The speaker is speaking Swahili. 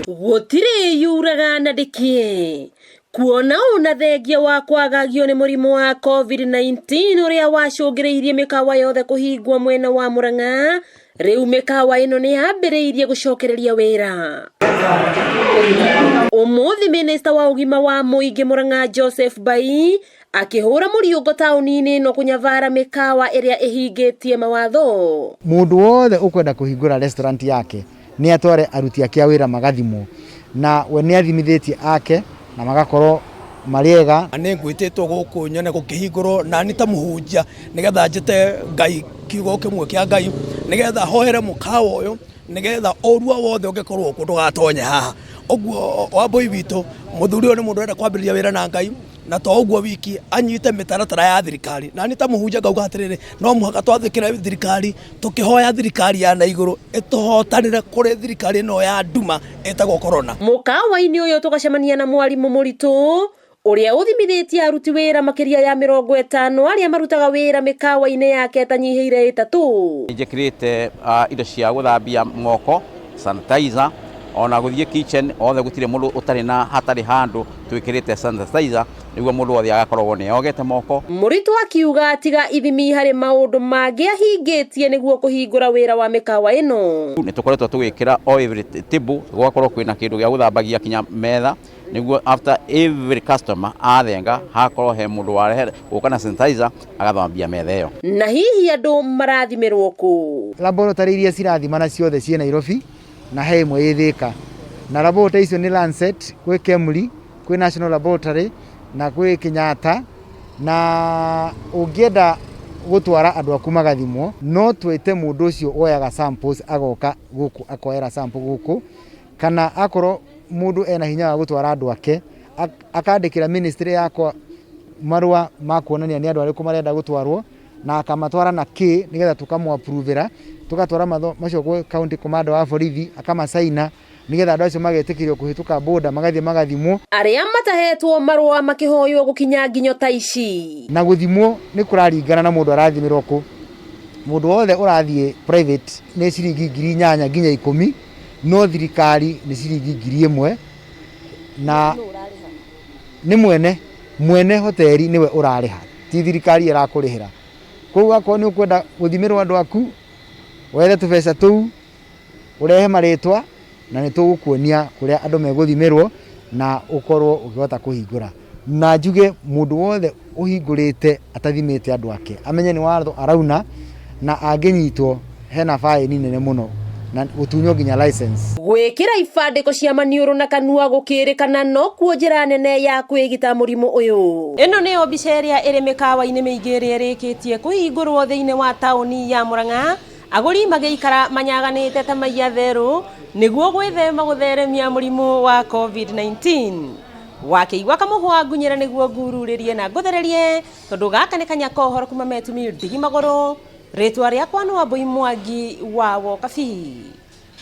Gutire yuraga na ndikie kuona una thengia wa kwagagio ni murimu wa COVID-19 uria wacungiriirie mikawa yothe kuhingwo mwena wa Murang'a. Riu mikawa ino ni yambiriirie gucokereria wira. Umuthi minista wa ugima wa muingi Murang'a Joseph Bai akihura muriungo tauni-ini no kunyavara mikawa iria ihingitie mawatho. Mundu wothe ukwenda kuhingura restaurant yake ni atware aruti ake a wira magathimwo, na we ni athimithitie ake na magakorwo mariega. Ni ngwititwo guku nyone gukihingurwo na ni ta muhunjia nigetha njite Ngai kiugo kimwe kia Ngai nigetha hoere mukawa uyu nigetha orua wothe ungikorwo ku ndugatonye haha. Oguo wambui witu muthuri uyu ni mundu enda kwambiriria wira na Ngai na to oguo wiki anyite mitaratara ya thirikari na ni ta muhunjia ngauga atiriri no muhaka twathikira thirikari tukihoya thirikari ya na iguru ituhotanire kuri thirikari no ya nduma etagwo corona. Mukawa-ini uyu tugacemania na mwarimu muritu uria uthimithitie aruti wira makiria ya 50 aria marutaga wira mikawa-ini yake tanyihiire 3. Njikirite indo cia guthambia moko, sanitizer, ona guthie kitchen othe gutire mundu utari na hatari handu twikirite sanitizer niguo mundu othe agakorwo ni ogete moko. Muritu akiuga atiga ithimi hari maundu mangi ahingitie niguo kuhingura wira wa mikawa ino. Ni tukoretwo tugikira o every table gwakorwo kwina kindu gia guthambagia kinya metha niguo after every customer athenga hakorwo he mundu warehe ukana sanitizer agathambia metha iyo. Na hihi andu marathimirwo ku laboratory iria cirathimana ciothe cie Nairobi na he imwe ithika na laboratory icio ni Lancet, kwi Kemri, kwi National Laboratory na kwi Kenyatta. Na ungienda gutwara andu aku magathimwo no twite mundu ucio oyaga samples agoka guku akoera sample guku, kana akorwo mundu ena hinya wa gutwara andu ake akandikira ministry yakwa marua ma kuonania ni andu ariku marenda gutwarwo na akamatwara na ki nigetha tukamwa approvera tugatwara macio kwa county commander wa borithi akamasaina nigetha andu acio magetikirio kuhituka border magathie magathimwo. Aria matahetwo marua makihoywo gukinya nginyo ta ici na guthimwo ni kuraringana na mundu arathimirwo ku. Mundu wothe urathie private ni ciringi 8,000 nginya 10, no thirikari ni ciringi 1,000 na ni mwene hoteli niwe urariha, ti thirikari irakurihira. Koguo akorwo ni ukwenda guthimirwo andu aku wethe tubesa tuu urehe maritwa na ni tugukuonia kuria andu meguthimirwo na ukorwo ukihota kuhingura. Na njuge mundu wothe uhingurite atathimite andu ake amenye ni watho arauna na anginyitwo hena fine nene muno na gutunyo nginya license. Gwikira ifandiko cia maniuru na kanua gukirikana no kuo njira nene ya kwigita murimu uyu. Ino ni obica iria iri mikawa-ini mingi iria irikitie kuhingurwo thiini wa tauni ya Murang'a. Aguri magiikara manyaganite ta maiya theru niguo gwithema gutheremia murimu wa COVID-19. Wakiigua kamuhwa ngunyira niguo ngururirie na nguthererie tondu gaka ni kanya kohoro kuma Metumi Ndigi Maguru. Ritwa riakwa ni Wambui Mwangi wa Wokabi.